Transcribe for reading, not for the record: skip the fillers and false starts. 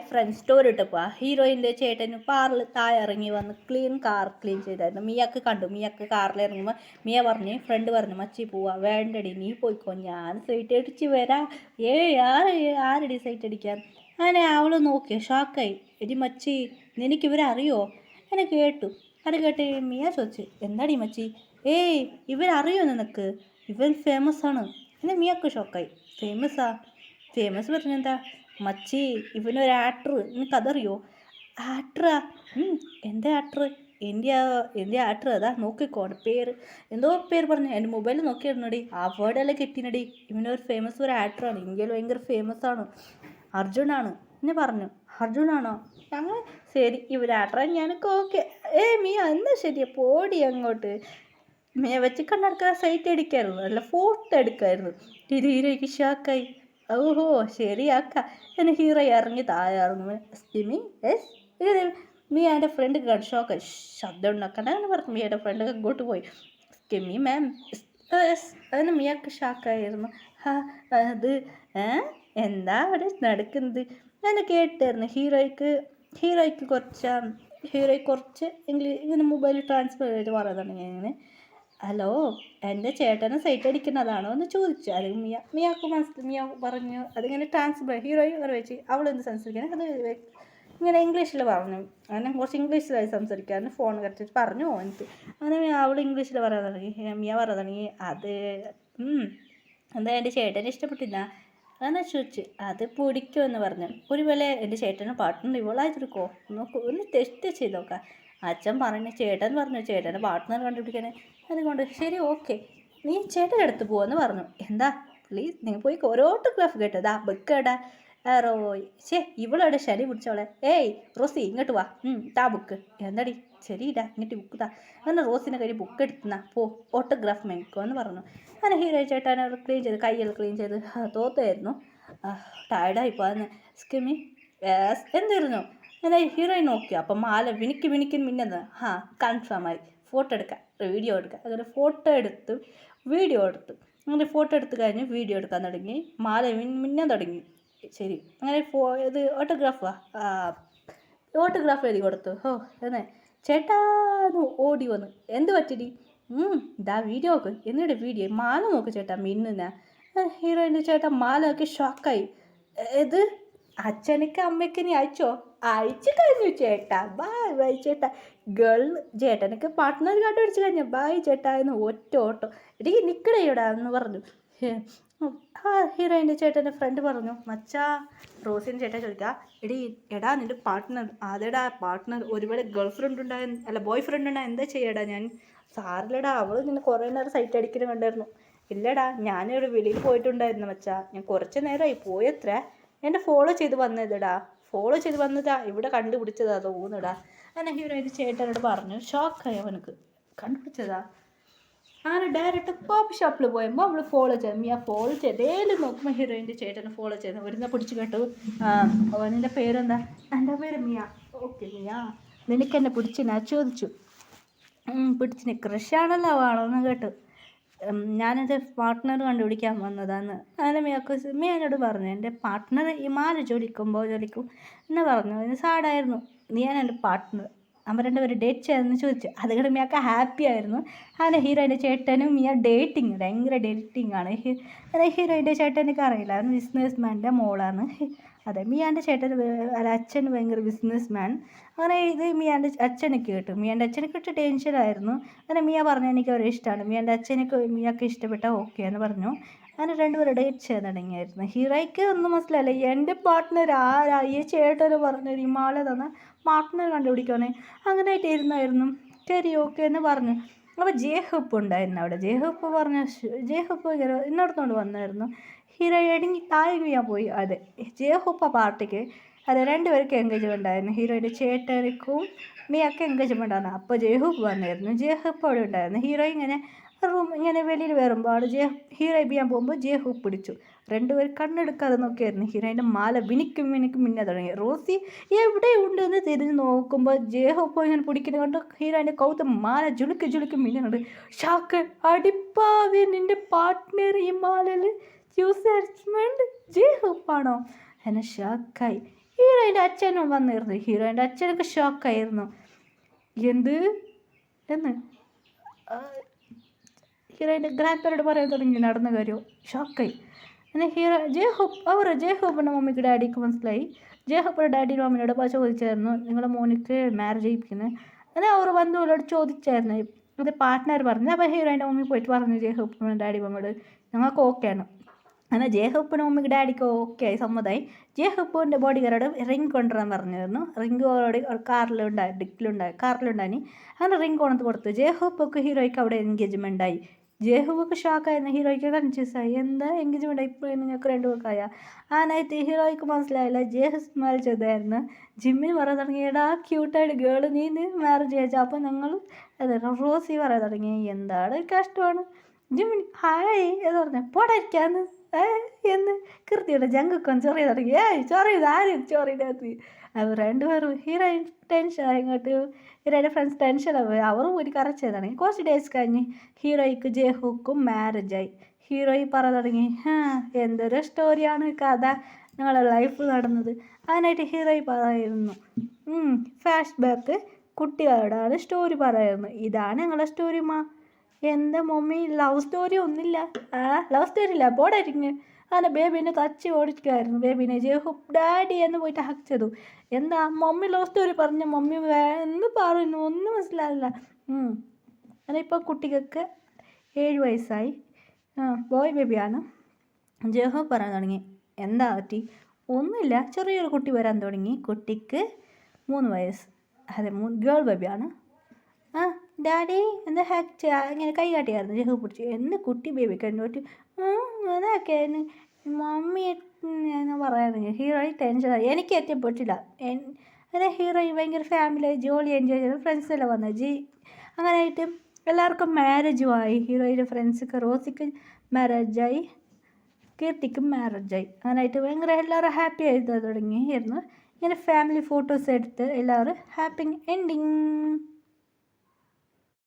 Friends story ഇട്ടപ്പോൾ ഹീറോയിൻ്റെ ചേട്ടന് കാറിൽ താഴെ ഇറങ്ങി വന്ന് കാർ ക്ലീൻ ചെയ്തായിരുന്നു. മിയക്ക് കണ്ടു. മിയക്ക് കാറിൽ ഇറങ്ങുമ്പോൾ മിയ പറഞ്ഞ് ഫ്രണ്ട് പറഞ്ഞു മച്ചി പോവാ വേണ്ടടി നീ പോയിക്കോ ഞാൻ സൈറ്റ് അടിച്ച് വരാം. ആരടി സൈറ്റ് അടിക്കാൻ. അങ്ങനെ അവൾ നോക്കി ഷോക്കായി. എടി മച്ചി നിനക്ക് ഇവരെ അറിയോ? എന്നെ കേട്ടു. അത് കേട്ട് മിയ ചോദിച്ചു എന്താടി മച്ചി? ഏയ് ഇവരറിയോ നിനക്ക്? ഇവൻ ഫേമസ് ആണ്. എന്നെ മിയക്ക് ഷോക്കായി. ഫേമസ് പറഞ്ഞെന്താ മച്ചി ഇവനൊരു ആക്ടർ, നിനക്കതറിയോ? ആക്ടറാ? എൻ്റെ ആക്ടർ? എൻ്റെ ആക്ടർ അതാ നോക്കിക്കോ പേര് എന്തോ പേര് പറഞ്ഞു. എൻ്റെ മൊബൈലിൽ നോക്കിയിരുന്നടി അവാർഡെല്ലാം കിട്ടിനടി. ഇവനൊരു ഫേമസ് ഒരു ആക്ടറാണ്, ഇന്ത്യയിൽ ഭയങ്കര ഫേമസ് ആണ്, അർജുനാണ് എന്നെ പറഞ്ഞു. അർജുനാണോ? അങ്ങനെ ശരി ഇവർ ആക്ടറാ ഞാനൊക്കെ ഓക്കെ. മിയ എന്നാ ശരിയാ പോടി അങ്ങോട്ട്. മിയ വെച്ച് കണ്ടെടുക്കാൻ സൈറ്റ് അടിക്കായിരുന്നു, അല്ല ഫോട്ടോ എടുക്കായിരുന്നു. ഇത് ഹീറോയ്ക്ക് ഷോക്കായി. ഓഹോ ശരിയാക്ക എന്നെ ഹീറോ ഇറങ്ങി താഴെ സ്കിമി എസ് മീ എൻ്റെ ഫ്രണ്ട് ഷോക്കായി. ശബ്ദം ഉണ്ടാക്കണ്ട എന്ന് പറഞ്ഞു. മിയുടെ ഫ്രണ്ടൊക്കെ ഇങ്ങോട്ട് പോയി. സ്കിമി മാം എസ് അതിന് മിയൊക്കെ ഷോക്കായിരുന്നു. അത് എന്താ അവിടെ നടക്കുന്നത് ഞാൻ കേട്ടായിരുന്നു. ഹീറോയ്ക്ക് കുറച്ച് ഇംഗ്ലീഷ് ഇങ്ങനെ മൊബൈൽ ട്രാൻസ്ഫർ ചെയ്ത് പറയുന്നുണ്ട്. ഞാൻ ഇങ്ങനെ ഹലോ എൻ്റെ ചേട്ടനെ സൈറ്റ് അടിക്കുന്നതാണോ എന്ന് ചോദിച്ചു. അത് മിയാക്ക് മിയ പറഞ്ഞു അതിങ്ങനെ ട്രാൻസ്ഫർ ഹീറോയും വെച്ച് അവളെന്ത് സംസാരിക്കാൻ അത് ഇങ്ങനെ ഇംഗ്ലീഷിൽ പറഞ്ഞു. അങ്ങനെ കുറച്ച് ഇംഗ്ലീഷിലായി സംസാരിക്കാൻ ഫോൺ കറച്ചിട്ട് പറഞ്ഞു എനിക്ക്. അങ്ങനെ അവൾ ഇംഗ്ലീഷിൽ പറയാൻ തുടങ്ങി. മിയ പറയാൻ തുടങ്ങി അത് എന്താ എൻ്റെ ചേട്ടനെ ഇഷ്ടപ്പെട്ടില്ല അങ്ങനെ ചോദിച്ചു. അത് പിടിക്കുമെന്ന് പറഞ്ഞു. ഒരുപോലെ എൻ്റെ ചേട്ടന് പാർട്ട്ണർ ഇവളായിട്ടിരിക്കോ നോക്കൂ ഒന്ന് ടെസ്റ്റ് ചെയ്ത് നോക്കാം. അച്ഛൻ ചേട്ടൻ പറഞ്ഞു ചേട്ടൻ്റെ പാർട്ട്ണർ കണ്ടുപിടിക്കാനേ. അതുകൊണ്ട് ശരി ഓക്കെ നീ ചേട്ടൻ്റെ അടുത്ത് പോവെന്ന് പറഞ്ഞു. എന്താ പ്ലീസ് നീ പോയി ഓട്ടോഗ്രാഫ് കേട്ടതാ ബുക്കേടാ റോയ് ഇവളോടെ ശരി പിടിച്ചോളെ. ഏയ് റോസി ഇങ്ങോട്ട് വാ താ ബുക്ക്. എന്താടി ശരിയില്ല ഇങ്ങോട്ട് ബുക്ക് താ. അങ്ങനെ റോസിനെ കഴിഞ്ഞ് ബുക്ക് എടുത്തുന്നാ പോ ഓട്ടോഗ്രാഫ് മേടിക്കോ എന്ന് പറഞ്ഞു. അങ്ങനെ ഹീറോ ചേട്ടൻ ക്ലീൻ ചെയ്ത് കൈയെല്ലാം ക്ലീൻ ചെയ്ത് തോത്തായിരുന്നു. ടയർഡായിപ്പോൾ അതിന് സ്കിമി എന്തായിരുന്നു അങ്ങനെ ഹീറോയിൻ നോക്കി. അപ്പം മാല വിണിക്ക് മിന്നത് കൺഫേമായി. ഫോട്ടോ എടുക്കാം വീഡിയോ എടുക്കാം. അങ്ങനെ ഫോട്ടോ എടുത്ത് വീഡിയോ എടുത്തു. അങ്ങനെ ഫോട്ടോ എടുത്ത് കഴിഞ്ഞ് വീഡിയോ എടുക്കാൻ തുടങ്ങി. മാല മിന്നാൻ തുടങ്ങി. ശരി അങ്ങനെ ഇത് ഓട്ടോഗ്രാഫ് എഴുതി കൊടുത്തു. എന്നേ ചേട്ടാന്ന് ഓടി വന്നു. എന്ത് പറ്റിടി? ഇതാ വീഡിയോ നോക്ക്. എന്നിട്ട് വീഡിയോ മാല നോക്ക് ചേട്ടാ മിന്നുന്ന. ഹീറോയിൻ്റെ ചേട്ടാ മാല നോക്കി ഷോക്കായി. ഇത് അച്ഛനക്ക് അമ്മയ്ക്ക് നീ അയച്ചു കഴിഞ്ഞു ചേട്ടാ. ബൈ ചേട്ടാ. ചേട്ടനൊക്കെ പാർട്ട്ണർ കണ്ടുപിടിച്ച് കഴിഞ്ഞു. ബൈ ചേട്ടാ എന്ന് ഒറ്റ ഓട്ടോ. എടീ നിൽക്കടേടാ എന്ന് പറഞ്ഞു. ഹീറോയിൻ്റെ ചേട്ടൻ്റെ ഫ്രണ്ട് പറഞ്ഞു മച്ചാ റോസിൻ്റെ ചേട്ടാ ചോദിക്കുക എടാ നിൻ്റെ പാർട്ട്ണർ അതെടാ പാർട്ട്ണർ ഒരുപാട് ഗേൾ ഫ്രണ്ട് അല്ല ബോയ് ഫ്രണ്ട് ഉണ്ടായ എന്താ ചെയ്യടാ? ഞാൻ സാറില്ലടാ അവൾ നിന്നെ കുറേ നേരം സൈറ്റ് അടിക്കുന്നത് കണ്ടായിരുന്നു. ഇല്ലടാ ഞാനിവിടെ വെളിയിൽ പോയിട്ടുണ്ടായിരുന്നു മച്ചാ. ഞാൻ കുറച്ച് നേരമായി പോയത്ര. എന്നെ ഫോളോ ചെയ്ത് വന്നതാ ഇവിടെ കണ്ടുപിടിച്ചതാ തോന്നുടാ. അങ്ങനെ ഹീറോയിൻ്റെ ചേട്ടനോട് പറഞ്ഞു. ഷോക്കായി അവനക്ക്. കണ്ടുപിടിച്ചതാ അങ്ങനെ ഡയറക്റ്റ് കോപ്പി ഷോപ്പിൽ പോയപ്പോൾ അവൾ ഫോളോ ചെയ്തു. മിയ ഫോളോ ചെയ്തേലും നോക്കുമ്പോൾ ഹീറോയിൻ്റെ ചേട്ടനെ ഫോളോ ചെയ്തു. ഒരുന്ന പിടിച്ച് കേട്ടു. നിൻ്റെ പേരെന്താ? എൻ്റെ പേര് മിയ. ഓക്കെ മിയ നിനക്കെന്നെ പിടിച്ചിനാ ചോദിച്ചു. പിടിച്ചിന് ക്രഷാണല്ലോ ആണോന്ന് കേട്ടു. ഞാനെൻ്റെ പാർട്ട്ണർ കണ്ടുപിടിക്കാൻ വന്നതാണ്. അങ്ങനെ മിയനോട് പറഞ്ഞു എൻ്റെ പാർട്ട്ണർ ഈ മാല ജോലിക്കും എന്ന് പറഞ്ഞു. അതിന് സാഡായിരുന്നു. നീയാണ് എൻ്റെ പാർട്ട്ണർ. അവർ രണ്ടുപേരും ഡേറ്റ് ചെയ്യാമെന്ന് ചോദിച്ചു. അതുകൊണ്ട് മിയൊക്കെ ഹാപ്പി ആയിരുന്നു. അങ്ങനെ ഹീറോയിൻ്റെ ചേട്ടനും മിയ ഭയങ്കര ഡേറ്റിംഗ് ആണ്. ഹീറോയിൻ്റെ ചേട്ടനൊക്കെ അറിയില്ല അവൻ ബിസിനസ് മാൻ്റെ മോളാണ്. അതെ മിയാൻ്റെ അച്ഛൻ ഭയങ്കര ബിസിനസ് മാൻ. അങ്ങനെ ഇത് മിയാൻ്റെ അച്ഛനൊക്കെ കേട്ടു. മിയാൻ്റെ അച്ഛനൊക്കെ ഇട്ട് ടെൻഷനായിരുന്നു. അങ്ങനെ മിയ പറഞ്ഞു എനിക്ക് അവരെ ഇഷ്ടമാണ്. മിയാൻ്റെ അച്ഛനൊക്കെ മിയൊക്കെ ഇഷ്ടപ്പെട്ടാൽ ഓക്കെ എന്ന് പറഞ്ഞു. അങ്ങനെ രണ്ടുപേരും ഡേറ്റ് ചെയ്യാൻ തുടങ്ങിയായിരുന്നു. ഹീറോയ്ക്ക് ഒന്നും മനസ്സിലല്ല എൻ്റെ പാർട്ട്ണർ ആരാ ഈ ചേട്ടന് പറഞ്ഞു ഈ മാല തന്ന പാർട്ട്ണർ കണ്ടുപിടിക്കുകയാണെ. അങ്ങനെയായിട്ട് ഇരുന്നായിരുന്നു. ശരി ഓക്കെ എന്ന് പറഞ്ഞു. അപ്പോൾ ജേഹപ്പ് ഉണ്ടായിരുന്നു അവിടെ. ജേഹപ്പ് ഇന്നടത്തോണ്ട് വന്നായിരുന്നു. ഹീറോ ഇടങ്ങി താഴെ പോയി. അതെ ജേഹപ്പ പാർട്ടിക്ക് അതെ രണ്ടുപേർക്ക് എൻഗേജ്മെൻ്റ് ആയിരുന്നു. ഹീറോയുടെ ചേട്ടനിക്കും മിയൊക്കെ എൻഗേജ്മെൻ്റ് ആണ്. അപ്പോൾ ജേഹപ്പ് വന്നായിരുന്നു. ജേഹപ്പ് അവിടെ ഉണ്ടായിരുന്നു. ഹീറോ ഇങ്ങനെ വെളിയിൽ വരുമ്പോൾ ഹീറോ ചെയ്യാൻ പോകുമ്പോൾ ജേഹപ്പ് പിടിച്ചു. രണ്ടുപേർ കണ്ണെടുക്കാതെ നോക്കിയായിരുന്നു. ഹീറോയിൻ്റെ മാല മിനിക്കും മിന്നെ തുടങ്ങി. റോസി എവിടെയുണ്ടെന്ന് തിരിഞ്ഞ് നോക്കുമ്പോൾ ജേഹപ്പ് ഇങ്ങനെ പിടിക്കുന്നത് കൊണ്ട് ഹീറോയിൻ്റെ കൗത്ത് മാല ജുളുക്ക് മിന്നുന്നുണ്ട്. ഷാക്ക് അടിപ്പാവി നിൻ്റെ പാർട്ട്ണർ ഈ മാലയിൽ ജേഹപ്പാണോ? എന്നെ ഷാക്കായി. ഹീറോയിൻ്റെ അച്ഛനും വന്നിരുന്നു. ഹീറോയിൻ്റെ അച്ഛനൊക്കെ ഷോക്കായിരുന്നു. എന്ത് എന്ന് ഹീറോയിൻ്റെ ഗ്രാൻഡ് പേരോട് പറയാൻ തുടങ്ങി നടന്ന കാര്യം. ഷോക്കായി. എന്നാൽ ജയഹോപ്പിൻ്റെ മമ്മിക്ക് ഡാഡിക്ക് മനസ്സിലായി. ജയഹോപ്പിൻ്റെ ഡാഡിയുടെ മമ്മിയോട് ചോദിച്ചായിരുന്നു, നിങ്ങളുടെ മോനിക്ക് മാരേജ് ചെയ്യിപ്പിക്കുന്നത്. എന്നാൽ അവർ ബന്ധുവിനോട് ചോദിച്ചായിരുന്നു. അത് പാർട്ട്ണർ പറഞ്ഞു. അപ്പോൾ ഹീറോയിൻ്റെ മമ്മി പോയിട്ട് പറഞ്ഞു ജയഹോപ്പിൻ്റെ ഡാഡി മമ്മിയോട്, ഞങ്ങൾക്ക് ഓക്കെയാണ്. അങ്ങനെ ജയഹോപ്പിൻ്റെ മമ്മിക്ക് ഡാഡിക്ക് ഓക്കെ ആയി, സമ്മതമായി. ജയഹോപ്പിൻ്റെ ബോഡി ഗാർഡോട് റിങ് കൊണ്ടുവരാൻ പറഞ്ഞിരുന്നു. റിങ് ഓൾറെഡി കാറിലുണ്ടായി. അങ്ങനെ റിങ് കൊണ്ടു കൊടുത്തു. ജയഹോപ്പൊക്കെ ഹീറോയ്ക്ക് അവിടെ എൻഗേജ്മെൻ്റ് ആയി. ജയഹോപ്പൊക്കെ ഷോക്കായിരുന്നു. ഹീറോയ്ക്ക് കൺഫ്യൂസായി. എന്താ എൻഗേജ്മെൻ്റ് ആയി, ഇപ്പോൾ നിങ്ങൾക്ക് രണ്ടുപേർക്കായ ആ നൈറ്റ് ഹീറോയ്ക്ക് മനസ്സിലായില്ല. ജയഹ് സ്മൈൽ ചെയ്തായിരുന്നു. ജിമ്മിന് പറയാൻ തുടങ്ങിയടാ ക്യൂട്ടായിട്ട് ഗേള് നീ മാരേജ് ചെയ്യിച്ച. അപ്പോൾ ഞങ്ങൾ റോസി പറയാൻ തുടങ്ങി, എന്താണ് കഷ്ടമാണ് ജിമ്മിന് ഹായ് എന്ന് പറഞ്ഞു പോടായിരിക്കാന്ന് എന്ന് കൃത്യയുടെ ജങ്കൊക്കെ ചൊറിയ തുടങ്ങി. ചൊറിയത് ആരും ചൊറിയിനകത്ത്. അവർ രണ്ടുപേരും ഹീറോയിൻ ടെൻഷനായി. ഇങ്ങോട്ട് ഹീറോയിൻ്റെ ഫ്രണ്ട്സ് ടെൻഷനായി. അവരും ഒരു കറച്ചത് തുടങ്ങി. കുറച്ച് ഡേയ്സ് കഴിഞ്ഞ് ഹീറോയ്ക്ക് ജയഹോക്കും മാരേജായി. ഹീറോയി പറയാൻ തുടങ്ങി, എന്തൊരു സ്റ്റോറിയാണ് കഥ ഞങ്ങളുടെ ലൈഫ് നടന്നത്. അതിനായിട്ട് ഹീറോയി പറയുന്നു, ഫ്ലാഷ് ബാക്ക് കുട്ടികളോടാണ് സ്റ്റോറി പറയുന്നത്. ഇതാണ് ഞങ്ങളുടെ സ്റ്റോറി മാ. എന്താ മമ്മി ലവ് സ്റ്റോറി ഒന്നുമില്ല. ലവ് സ്റ്റോറി ഇല്ല പോടായിരിക്കും. അങ്ങനെ ബേബീനെ തച്ച് ഓടിക്കായിരുന്നു. ബേബീനെ ജയഹോപ്പ് ഡാഡി എന്ന് പോയിട്ട് ഹക്ക് ചെയ്തു. എന്താ മമ്മി ലവ് സ്റ്റോറി പറഞ്ഞ മമ്മി എന്ന് പറയുന്നു, ഒന്നും മനസ്സിലാവില്ല. അങ്ങനെ ഇപ്പോൾ കുട്ടികൾക്ക് 7 വയസ്സായി. ബോയ് ബേബിയാണ്. ജയഹോപ്പ് പറയാൻ തുടങ്ങി, എന്താ പറ്റി? ഒന്നുമില്ല, ചെറിയൊരു കുട്ടി വരാൻ തുടങ്ങി. കുട്ടിക്ക് 3 വയസ്സ്. അതെ, ഗേൾ ബേബിയാണ്. ഡാഡി എന്താ ഹാക്ക് ഇങ്ങനെ കൈ കാട്ടിയായിരുന്നു ജഹു പിടിച്ചു. എന്ന് കുട്ടി ബേബി കണ്ടോട്ട് അതൊക്കെ മമ്മി എന്ന് പറയായിരുന്നു. ഹീറോയി ടെൻഷനായി. എനിക്ക് എത്തിപ്പെട്ടില്ല. അങ്ങനെ ഹീറോയി ഭയങ്കര ഫാമിലി ജോളി എൻജോയ് ചെയ്ത് ഫ്രണ്ട്സെല്ലാം വന്നു. അങ്ങനെയായിട്ട് എല്ലാവർക്കും മാരേജുമായി. ഹീറോയിൻ്റെ ഫ്രണ്ട്സൊക്കെ റോസിക്ക് മാരേജായി, കീർത്തിക്കും മാരേജായി. അങ്ങനെയായിട്ട് ഭയങ്കര എല്ലാവരും ഹാപ്പി ആയിട്ട് തുടങ്ങിയായിരുന്നു. ഇങ്ങനെ ഫാമിലി ഫോട്ടോസ് എടുത്ത് എല്ലാവരും ഹാപ്പി എൻഡിങ്.